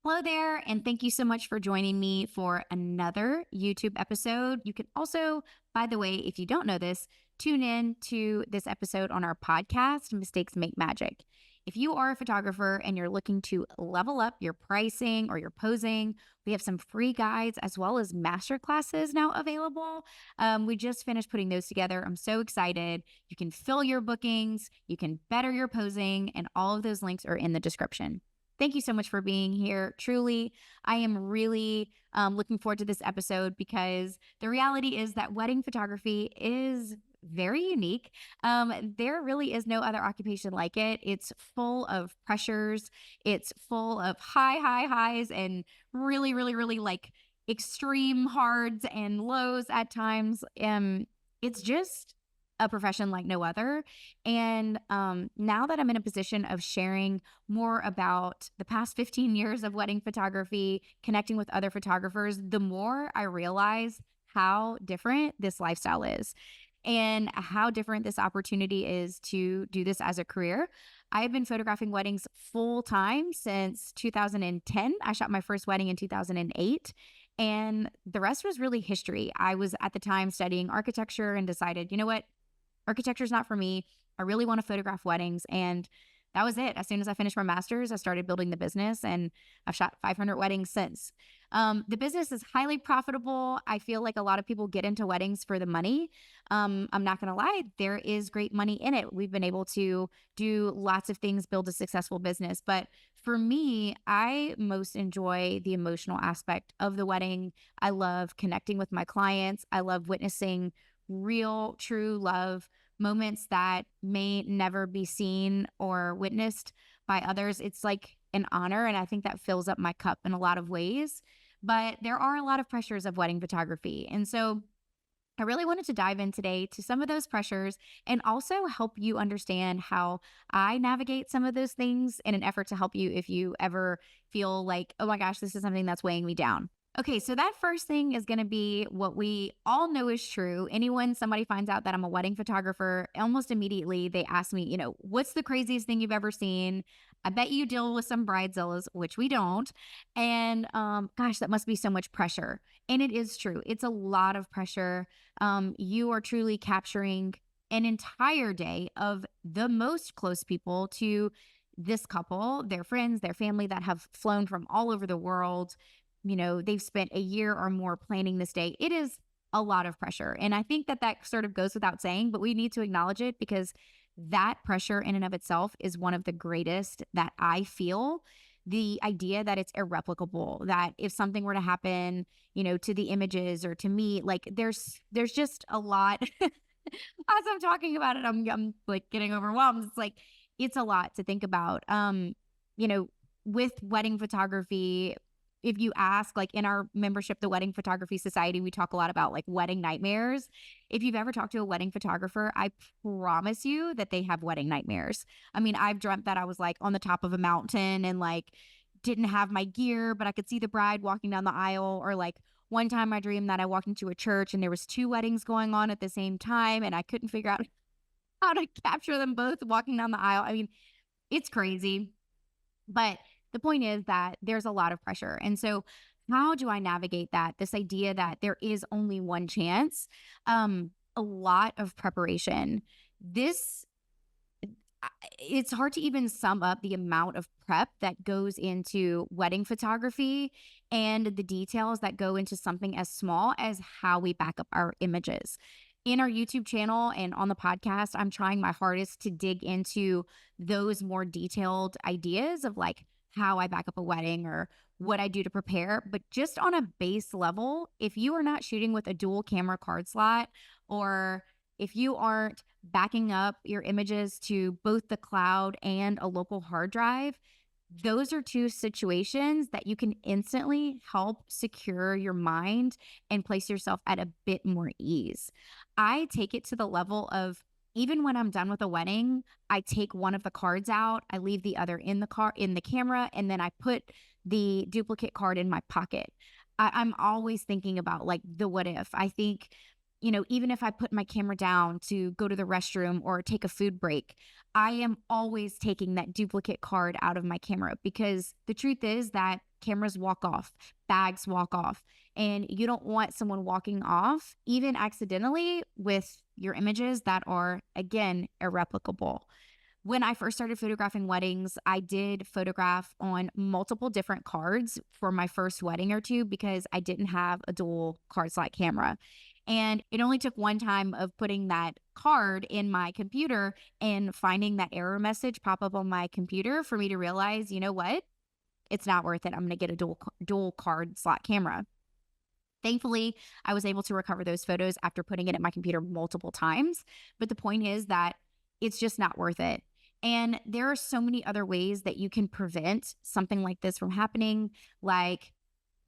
Hello there, and thank you so much for joining me for another YouTube episode. You can also, by the way, if you don't know this, tune in to this episode on our podcast, Mistakes Make Magic. If you are a photographer and you're looking to level up your pricing or your posing, we have some free guides as well as master classes now available. We just finished putting those together. I'm so excited. You can fill your bookings, you can better your posing, and all of those links are in the description. Thank you so much for being here. Truly, I am really looking forward to this episode because the reality is that wedding photography is very unique. There really is no other occupation like it. It's full of pressures, it's full of high highs, and really like extreme hards and lows at times. It's just a profession like no other. And now that I'm in a position of sharing more about the past 15 years of wedding photography, connecting with other photographers, the more I realize how different this lifestyle is and how different this opportunity is to do this as a career. I have been photographing weddings full time since 2010. I shot my first wedding in 2008. And the rest was really history. I was at the time studying architecture and decided, you know what? Architecture is not for me. I really want to photograph weddings. And that was it. As soon as I finished my master's, I started building the business and I've shot 500 weddings since. The business is highly profitable. I feel like a lot of people get into weddings for the money. I'm not going to lie, there is great money in it. We've been able to do lots of things, build a successful business. But for me, I most enjoy the emotional aspect of the wedding. I love connecting with my clients. I love witnessing real, true love moments that may never be seen or witnessed by others. It's like an honor. And I think that fills up my cup in a lot of ways. But there are a lot of pressures of wedding photography. And so I really wanted to dive in today to some of those pressures and also help you understand how I navigate some of those things in an effort to help you if you ever feel like, oh my gosh, this is something that's weighing me down. Okay, so that first thing is going to be what we all know is true. Somebody finds out that I'm a wedding photographer, almost immediately they ask me, what's the craziest thing you've ever seen? I bet you deal with some bridezillas, which we don't. And gosh, that must be so much pressure. And it is true. It's a lot of pressure. You are truly capturing an entire day of the most close people to this couple, their friends, their family that have flown from all over the world. They've spent a year or more planning this day. It is a lot of pressure. And I think that that sort of goes without saying, but we need to acknowledge it because that pressure in and of itself is one of the greatest that I feel. The idea that it's irreplicable, that if something were to happen, to the images or to me, like there's just a lot. As I'm talking about it, I'm like getting overwhelmed. It's like it's a lot to think about. You know, with wedding photography, if you ask, like in our membership, the Wedding Photography Society, we talk a lot about like wedding nightmares. If you've ever talked to a wedding photographer, I promise you that they have wedding nightmares. I mean, I've dreamt that I was like on the top of a mountain and like didn't have my gear, but I could see the bride walking down the aisle. Or like one time I dreamed that I walked into a church and there was two weddings going on at the same time and I couldn't figure out how to capture them both walking down the aisle. I mean, it's crazy. But the point is that there's a lot of pressure. And so, how do I navigate that? This idea that there is only one chance, a lot of preparation. This, it's hard to even sum up the amount of prep that goes into wedding photography and the details that go into something as small as how we back up our images. In our YouTube channel and on the podcast, I'm trying my hardest to dig into those more detailed ideas of like how I back up a wedding or what I do to prepare. But just on a base level, if you are not shooting with a dual camera card slot, or if you aren't backing up your images to both the cloud and a local hard drive, those are two situations that you can instantly help secure your mind and place yourself at a bit more ease. I take it to the level of even when I'm done with a wedding, I take one of the cards out, I leave the other in the camera, and then I put the duplicate card in my pocket. I'm always thinking about like the what if. I think, even if I put my camera down to go to the restroom or take a food break, I am always taking that duplicate card out of my camera because the truth is that cameras walk off, bags walk off, and you don't want someone walking off, even accidentally, with your images that are, again, irreplicable. When I first started photographing weddings, I did photograph on multiple different cards for my first wedding or two because I didn't have a dual card slot camera. And it only took one time of putting that card in my computer and finding that error message pop up on my computer for me to realize, you know what? It's not worth it. I'm going to get a dual card slot camera. Thankfully, I was able to recover those photos after putting it in my computer multiple times. But the point is that it's just not worth it. And there are so many other ways that you can prevent something like this from happening. Like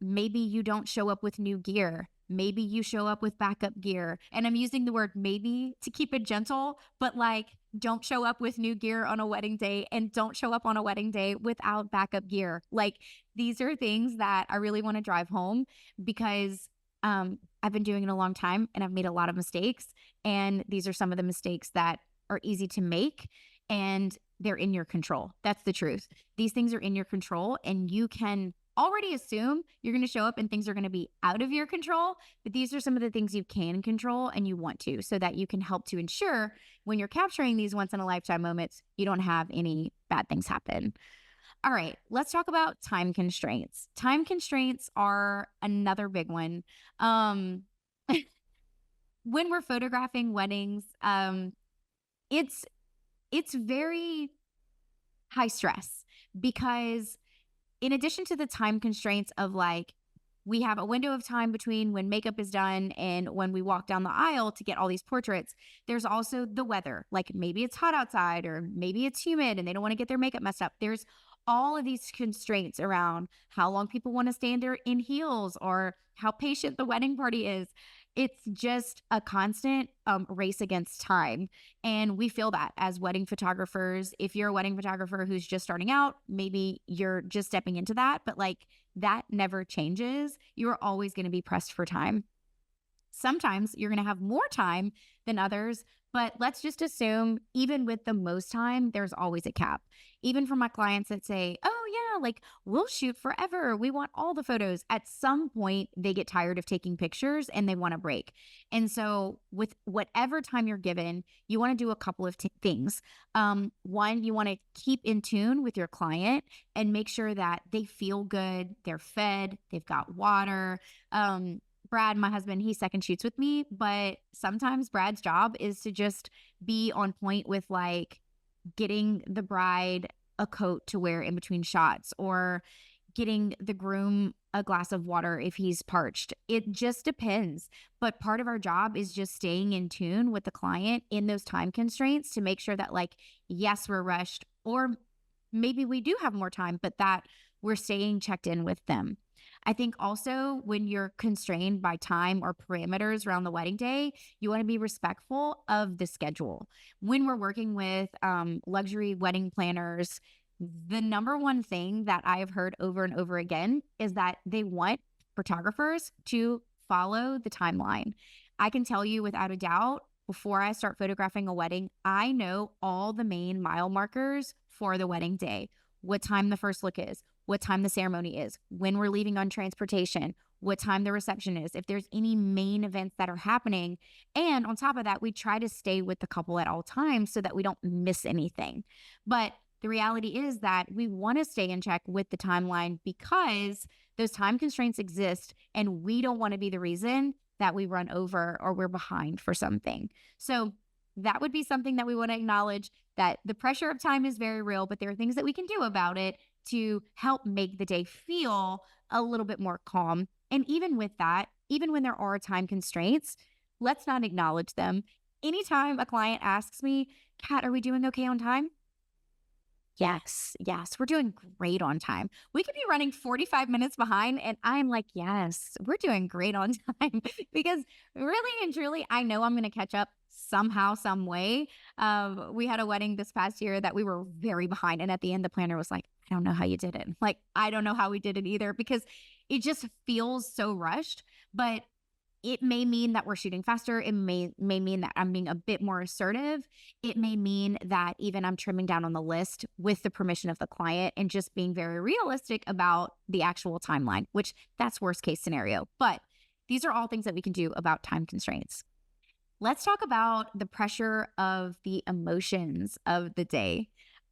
maybe you don't show up with new gear. Maybe you show up with backup gear. And I'm using the word maybe to keep it gentle, but like don't show up with new gear on a wedding day and don't show up on a wedding day without backup gear. Like these are things that I really want to drive home because I've been doing it a long time and I've made a lot of mistakes. And these are some of the mistakes that are easy to make and they're in your control. That's the truth. These things are in your control and you can already assume you're going to show up and things are going to be out of your control, but these are some of the things you can control and you want to, so that you can help to ensure when you're capturing these once in a lifetime moments, you don't have any bad things happen. All right, let's talk about time constraints. Time constraints are another big one. Um, when we're photographing weddings, it's very high stress because in addition to the time constraints of like, we have a window of time between when makeup is done and when we walk down the aisle to get all these portraits. There's also the weather. Like maybe it's hot outside or maybe it's humid and they don't want to get their makeup messed up. There's all of these constraints around how long people want to stand there in heels or how patient the wedding party is. It's just a constant race against time. And we feel that as wedding photographers. If you're a wedding photographer who's just starting out, maybe you're just stepping into that, but like that never changes. You're always going to be pressed for time. Sometimes you're going to have more time than others, but let's just assume even with the most time, there's always a cap. Even for my clients that say, oh yeah, like we'll shoot forever. We want all the photos. At some point, they get tired of taking pictures and they want a break. And so with whatever time you're given, you want to do a couple of things. One, you want to keep in tune with your client and make sure that they feel good, they're fed, they've got water. Brad, my husband, he second shoots with me, but sometimes Brad's job is to just be on point with like getting the bride a coat to wear in between shots or getting the groom a glass of water if he's parched. It just depends. But part of our job is just staying in tune with the client in those time constraints to make sure that like, yes, we're rushed, or maybe we do have more time, but that we're staying checked in with them. I think also when you're constrained by time or parameters around the wedding day, you want to be respectful of the schedule. When we're working with luxury wedding planners, the number one thing that I have heard over and over again is that they want photographers to follow the timeline. I can tell you without a doubt, before I start photographing a wedding, I know all the main mile markers for the wedding day. What time the first look is, what time the ceremony is, when we're leaving on transportation, what time the reception is, if there's any main events that are happening. And on top of that, we try to stay with the couple at all times so that we don't miss anything. But the reality is that we want to stay in check with the timeline because those time constraints exist and we don't want to be the reason that we run over or we're behind for something. So that would be something that we want to acknowledge, that the pressure of time is very real, but there are things that we can do about it to help make the day feel a little bit more calm. And even with that, even when there are time constraints, let's not acknowledge them. Anytime a client asks me, Kat, are we doing okay on time? Yes, we're doing great on time. We could be running 45 minutes behind, and I'm like, yes, we're doing great on time because really and truly, I know I'm going to catch up somehow, some way. We had a wedding this past year that we were very behind, and at the end, the planner was like, I don't know how you did it. Like, I don't know how we did it either because it just feels so rushed. But It may mean that we're shooting faster. It may mean that I'm being a bit more assertive. It may mean that even I'm trimming down on the list with the permission of the client and just being very realistic about the actual timeline, which that's worst case scenario. But these are all things that we can do about time constraints. Let's talk about the pressure of the emotions of the day.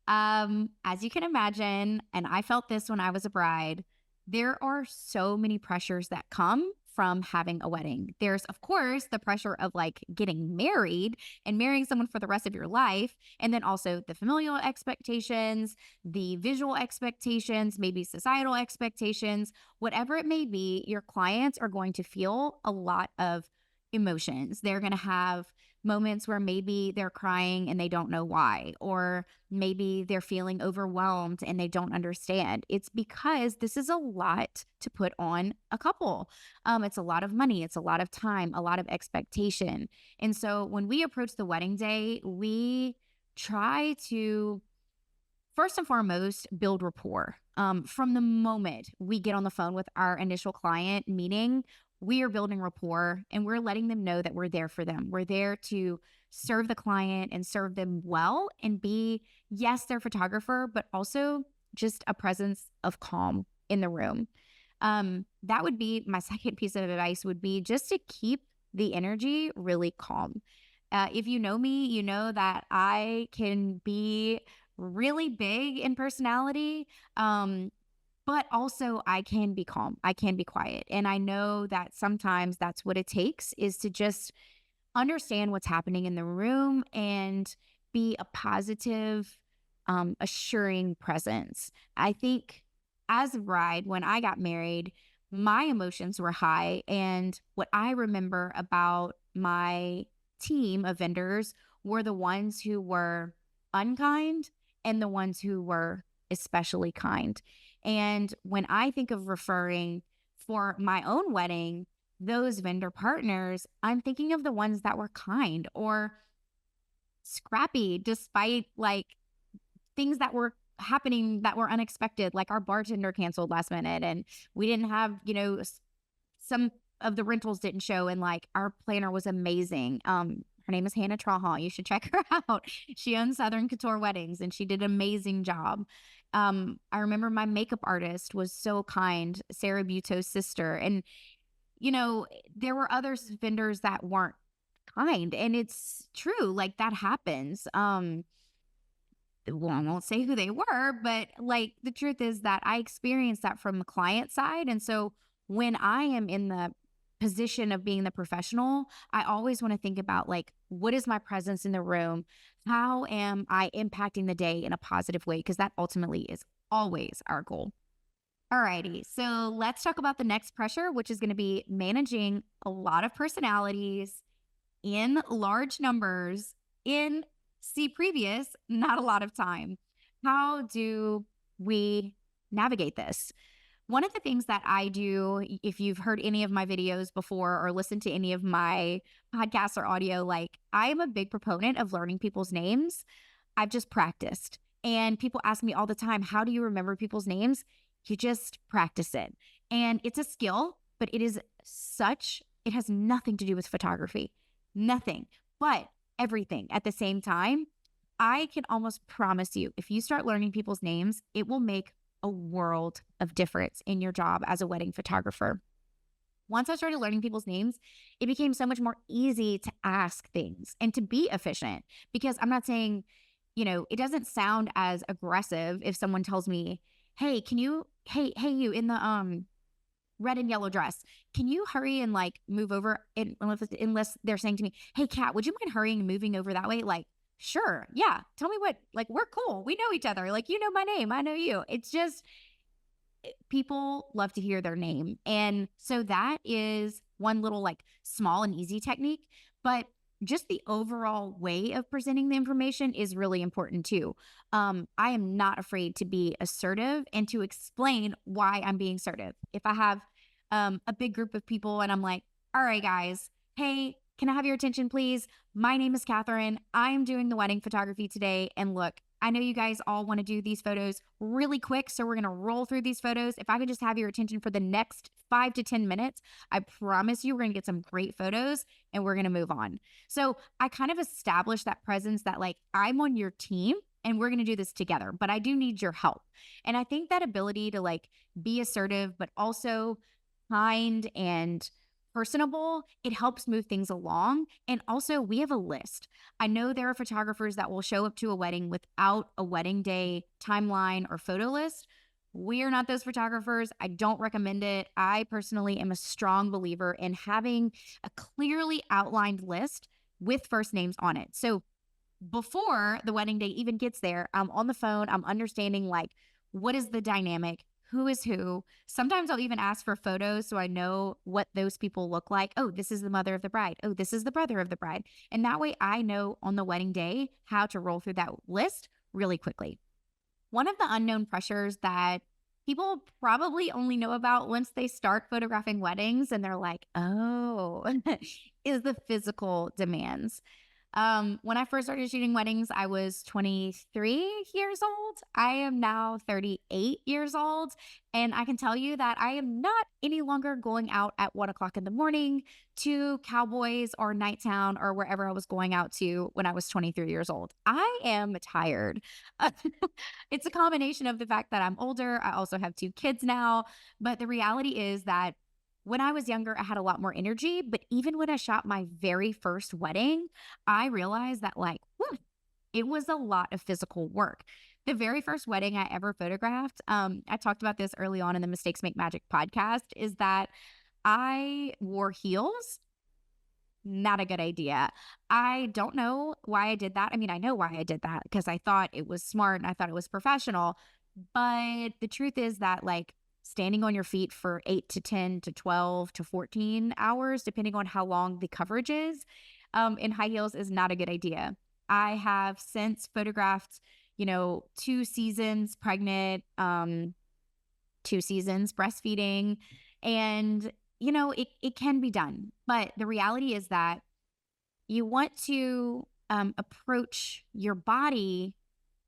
As you can imagine, and I felt this when I was a bride, there are so many pressures that come from having a wedding. There's, of course, the pressure of like getting married and marrying someone for the rest of your life. And then also the familial expectations, the visual expectations, maybe societal expectations, whatever it may be, your clients are going to feel a lot of emotions. They're going to have moments where maybe they're crying and they don't know why, or maybe they're feeling overwhelmed and they don't understand. It's because this is a lot to put on a couple. It's a lot of money, it's a lot of time, a lot of expectation. And so when we approach the wedding day, we try to first and foremost build rapport. From the moment we get on the phone with our initial client meeting, we are building rapport and we're letting them know that we're there for them. We're there to serve the client and serve them well and be, yes, their photographer, but also just a presence of calm in the room. That would be my second piece of advice, would be just to keep the energy really calm. If you know me, you know that I can be really big in personality. But also I can be calm. I can be quiet. And I know that sometimes that's what it takes, is to just understand what's happening in the room and be a positive, assuring presence. I think as a bride, when I got married, my emotions were high. And what I remember about my team of vendors were the ones who were unkind and the ones who were especially kind. And when I think of referring for my own wedding, those vendor partners, I'm thinking of the ones that were kind or scrappy despite like things that were happening that were unexpected. Like our bartender canceled last minute and we didn't have, some of the rentals didn't show, and like our planner was amazing. Her name is Hannah Traha. You should check her out. She owns Southern Couture Weddings and she did an amazing job. I remember my makeup artist was so kind, Sarah Buto's sister. And, there were other vendors that weren't kind. And it's true, like that happens. Well, I won't say who they were, but like the truth is that I experienced that from the client side. And so when I am in the position of being the professional, I always want to think about like, what is my presence in the room? How am I impacting the day in a positive way? Because that ultimately is always our goal. Alrighty, so let's talk about the next pressure, which is going to be managing a lot of personalities in large numbers in, see previous, not a lot of time. How do we navigate this? One of the things that I do, if you've heard any of my videos before or listened to any of my podcasts or audio, like I am a big proponent of learning people's names. I've just practiced. And people ask me all the time, how do you remember people's names? You just practice it. And it's a skill, but it has nothing to do with photography. Nothing, but everything at the same time. I can almost promise you, if you start learning people's names, it will make a world of difference in your job as a wedding photographer. Once I started learning people's names, it became so much more easy to ask things and to be efficient, because I'm not saying, it doesn't sound as aggressive if someone tells me, hey, hey, you in the red and yellow dress, can you hurry and like move over? Unless they're saying to me, hey, Kat, would you mind hurrying and moving over that way? Like, sure. Yeah. Tell me what, like, we're cool. We know each other. Like, you know my name. I know you. It's just, people love to hear their name. And so that is one little like small and easy technique, but just the overall way of presenting the information is really important too. I am not afraid to be assertive and to explain why I'm being assertive. If I have a big group of people and I'm like, all right, guys, hey, can I have your attention, please? My name is Catherine. I'm doing the wedding photography today. And look, I know you guys all want to do these photos really quick, so we're going to roll through these photos. If I could just have your attention for the next 5 to 10 minutes, I promise you we're going to get some great photos and we're going to move on. So I kind of established that presence that like I'm on your team and we're going to do this together, but I do need your help. And I think that ability to like be assertive, but also kind and personable, it helps move things along. And also, we have a list. I know there are photographers that will show up to a wedding without a wedding day timeline or photo list. We are not those photographers. I don't recommend it. I personally am a strong believer in having a clearly outlined list with first names on it. So before the wedding day even gets there, I'm on the phone, I'm understanding like what is the dynamic, who is who. Sometimes I'll even ask for photos so I know what those people look like. Oh, this is the mother of the bride. Oh, this is the brother of the bride. And that way I know on the wedding day how to roll through that list really quickly. One of the unknown pressures that people probably only know about once they start photographing weddings and they're like, oh, is the physical demands. When I first started shooting weddings, I was 23 years old. I am now 38 years old. And I can tell you that I am not any longer going out at 1 o'clock in the morning to Cowboys or Nighttown or wherever I was going out to when I was 23 years old. I am tired. It's a combination of the fact that I'm older. I also have 2 kids now. But the reality is that when I was younger, I had a lot more energy. But even when I shot my very first wedding, I realized that like, whew, it was a lot of physical work. The very first wedding I ever photographed, I talked about this early on in the Mistakes Make Magic podcast, is that I wore heels. Not a good idea. I don't know why I did that. I mean, I know why I did that because I thought it was smart and I thought it was professional. But the truth is that, like, standing on your feet for 8 to 10 to 12 to 14 hours, depending on how long the coverage is, in high heels is not a good idea. I have since photographed, 2 seasons pregnant, 2 seasons breastfeeding, and it can be done. But the reality is that you want to approach your body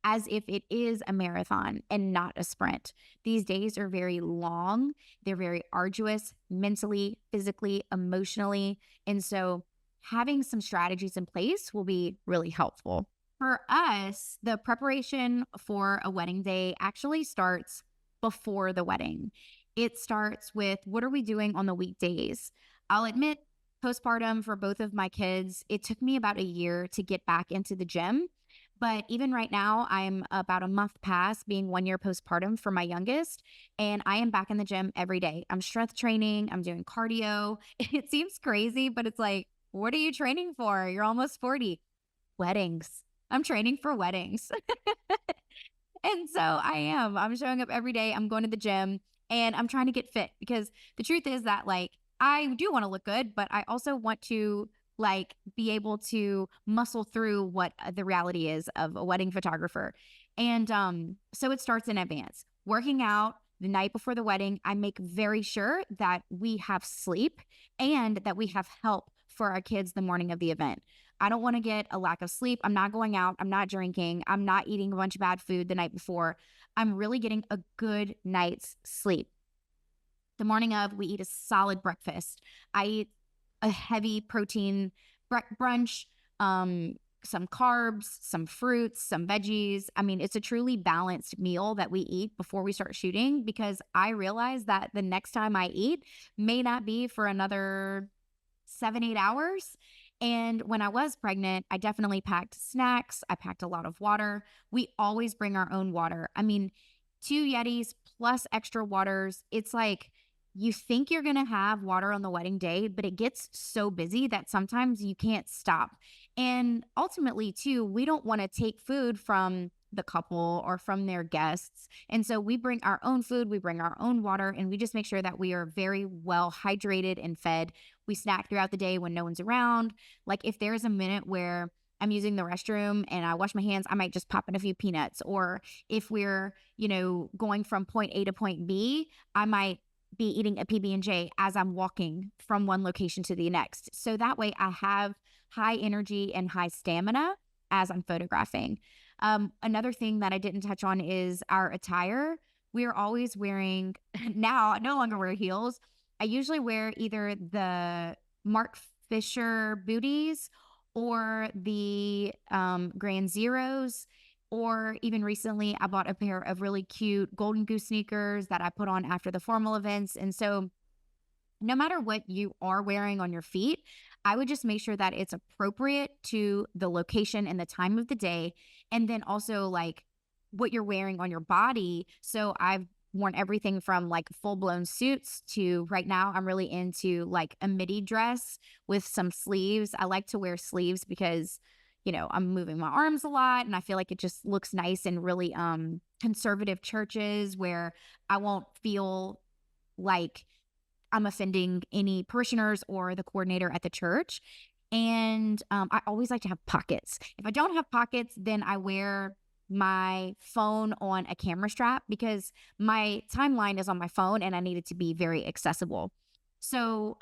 as if it is a marathon and not a sprint. These days are very long. They're very arduous mentally, physically, emotionally. And so having some strategies in place will be really helpful. For us, the preparation for a wedding day actually starts before the wedding. It starts with what are we doing on the weekdays? I'll admit, postpartum for both of my kids, it took me about a year to get back into the gym. But even right now, I'm about a month past being 1 year postpartum for my youngest, and I am back in the gym every day. I'm strength training, I'm doing cardio. It seems crazy, but it's like, what are you training for? You're almost 40. Weddings. I'm training for weddings. And so I am. I'm showing up every day. I'm going to the gym and I'm trying to get fit because the truth is that like I do want to look good, but I also want to like be able to muscle through what the reality is of a wedding photographer. And so it starts in advance. Working out the night before the wedding, I make very sure that we have sleep and that we have help for our kids the morning of the event. I don't want to get a lack of sleep. I'm not going out. I'm not drinking. I'm not eating a bunch of bad food the night before. I'm really getting a good night's sleep. The morning of, we eat a solid breakfast. I eat a heavy protein brunch, some carbs, some fruits, some veggies. I mean, it's a truly balanced meal that we eat before we start shooting because I realize that the next time I eat may not be for another 7, 8 hours. And when I was pregnant, I definitely packed snacks. I packed a lot of water. We always bring our own water. I mean, 2 Yetis plus extra waters. It's like you think you're going to have water on the wedding day, but it gets so busy that sometimes you can't stop. And ultimately, too, we don't want to take food from the couple or from their guests. And so we bring our own food, we bring our own water, and we just make sure that we are very well hydrated and fed. We snack throughout the day when no one's around. Like if there's a minute where I'm using the restroom and I wash my hands, I might just pop in a few peanuts. Or if we're, going from point A to point B, I might be eating a PB&J as I'm walking from one location to the next. So that way I have high energy and high stamina as I'm photographing. Another thing that I didn't touch on is our attire. We are always wearing now, I no longer wear heels. I usually wear either the Mark Fisher booties or the Grand Zeros. Or even recently, I bought a pair of really cute Golden Goose sneakers that I put on after the formal events. And so no matter what you are wearing on your feet, I would just make sure that it's appropriate to the location and the time of the day. And then also like what you're wearing on your body. So I've worn everything from like full blown suits to right now, I'm really into like a midi dress with some sleeves. I like to wear sleeves because, I'm moving my arms a lot and I feel like it just looks nice in really conservative churches where I won't feel like I'm offending any parishioners or the coordinator at the church. And I always like to have pockets. If I don't have pockets, then I wear my phone on a camera strap because my timeline is on my phone and I need it to be very accessible. So,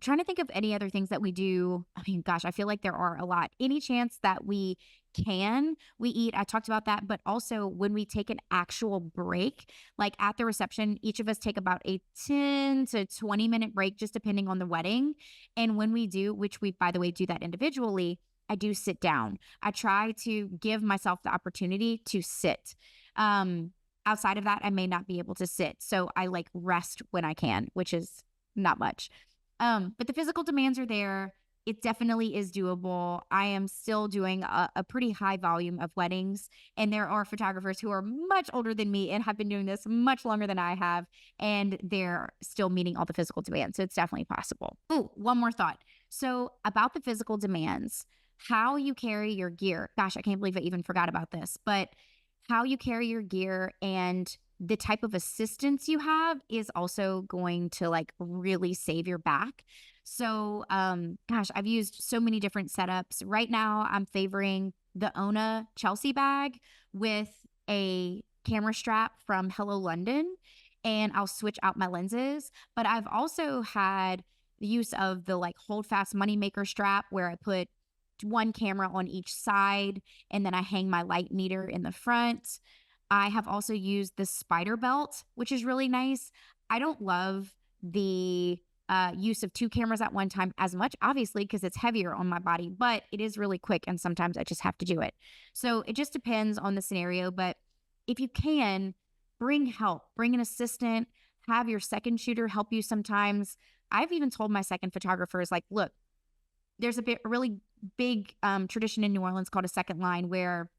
trying to think of any other things that we do. I mean, gosh, I feel like there are a lot. Any chance that we eat. I talked about that, but also when we take an actual break, like at the reception, each of us take about a 10 to 20-minute break, just depending on the wedding. And when we do, which we, by the way, do that individually, I do sit down. I try to give myself the opportunity to sit. Outside of that, I may not be able to sit. So I like rest when I can, which is not much. But the physical demands are there. It definitely is doable. I am still doing a pretty high volume of weddings, and there are photographers who are much older than me and have been doing this much longer than I have, and they're still meeting all the physical demands. So it's definitely possible. Oh, one more thought. So about the physical demands, how you carry your gear. Gosh, I can't believe I even forgot about this, but how you carry your gear and the type of assistance you have is also going to like really save your back. So, gosh, I've used so many different setups. Right now, I'm favoring the Ona Chelsea bag with a camera strap from Hello London, and I'll switch out my lenses. But I've also had the use of the like hold fast moneymaker strap where I put one camera on each side and then I hang my light meter in the front. I have also used the spider belt, which is really nice. I don't love the use of two cameras at one time as much, obviously, because it's heavier on my body, but it is really quick and sometimes I just have to do it. So it just depends on the scenario. But if you can, bring help, bring an assistant, have your second shooter help you sometimes. I've even told my second photographers, like, look, there's a really big tradition in New Orleans called a second line where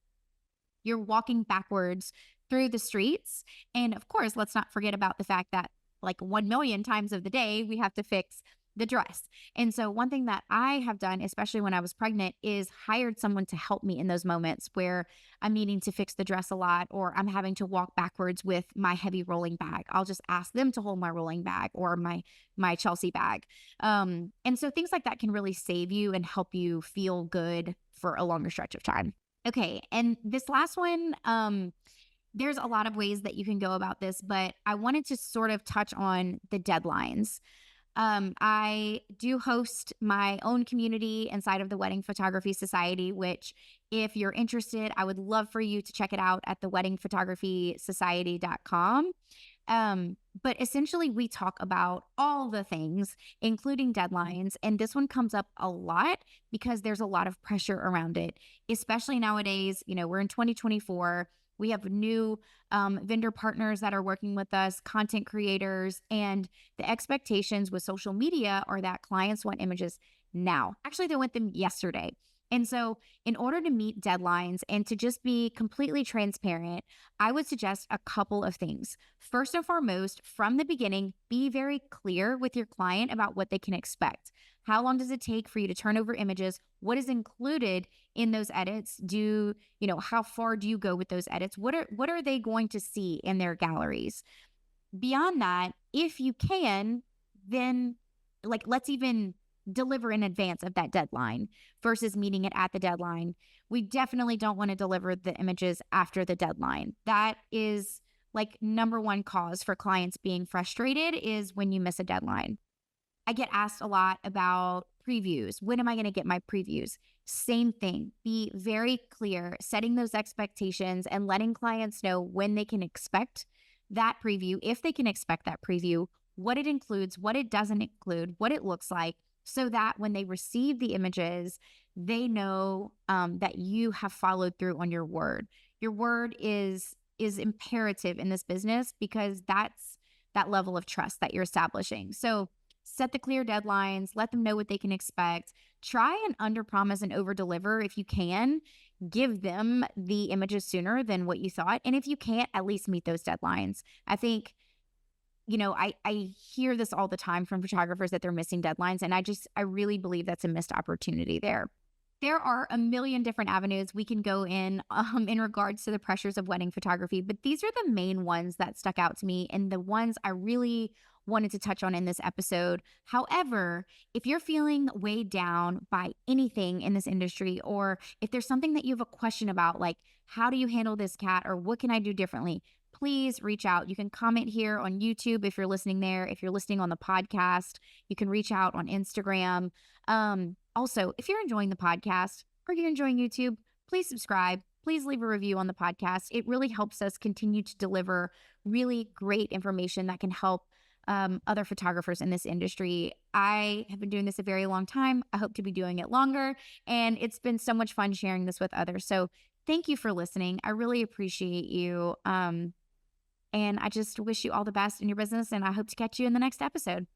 you're walking backwards through the streets. And of course, let's not forget about the fact that like 1 million times of the day, we have to fix the dress. And so one thing that I have done, especially when I was pregnant, is hired someone to help me in those moments where I'm needing to fix the dress a lot or I'm having to walk backwards with my heavy rolling bag. I'll just ask them to hold my rolling bag or my Chelsea bag. And so things like that can really save you and help you feel good for a longer stretch of time. Okay, and this last one, there's a lot of ways that you can go about this, but I wanted to sort of touch on the deadlines. I do host my own community inside of the Wedding Photography Society, which if you're interested, I would love for you to check it out at theweddingphotographysociety.com. But essentially we talk about all the things, including deadlines. And this one comes up a lot because there's a lot of pressure around it, especially nowadays. We're in 2024. We have new vendor partners that are working with us, content creators, and the expectations with social media are that clients want images now. Actually, they want them yesterday. And so in order to meet deadlines and to just be completely transparent, I would suggest a couple of things. First and foremost, from the beginning, be very clear with your client about what they can expect. How long does it take for you to turn over images? What is included in those edits? How far do you go with those edits? What are they going to see in their galleries? Beyond that, if you can, then let's even deliver in advance of that deadline versus meeting it at the deadline. We definitely don't want to deliver the images after the deadline. That is number one cause for clients being frustrated is when you miss a deadline. I get asked a lot about previews. When am I going to get my previews? Same thing. Be very clear, setting those expectations and letting clients know when they can expect that preview, if they can expect that preview, what it includes, what it doesn't include, what it looks like, so that when they receive the images, they know that you have followed through on your word. Your word is imperative in this business because that's that level of trust that you're establishing. So set the clear deadlines, let them know what they can expect. Try and under promise and over deliver if you can. Give them the images sooner than what you thought. And if you can't, at least meet those deadlines. I think, I hear this all the time from photographers that they're missing deadlines. And I really believe that's a missed opportunity there. There are a million different avenues we can go in regards to the pressures of wedding photography, but these are the main ones that stuck out to me and the ones I really wanted to touch on in this episode. However, if you're feeling weighed down by anything in this industry, or if there's something that you have a question about, like how do you handle this cat or what can I do differently, please reach out. You can comment here on YouTube if you're listening there. If you're listening on the podcast, you can reach out on Instagram. Also, if you're enjoying the podcast or you're enjoying YouTube, please subscribe. Please leave a review on the podcast. It really helps us continue to deliver really great information that can help other photographers in this industry. I have been doing this a very long time. I hope to be doing it longer. And it's been so much fun sharing this with others. So thank you for listening. I really appreciate you. And I just wish you all the best in your business. And I hope to catch you in the next episode.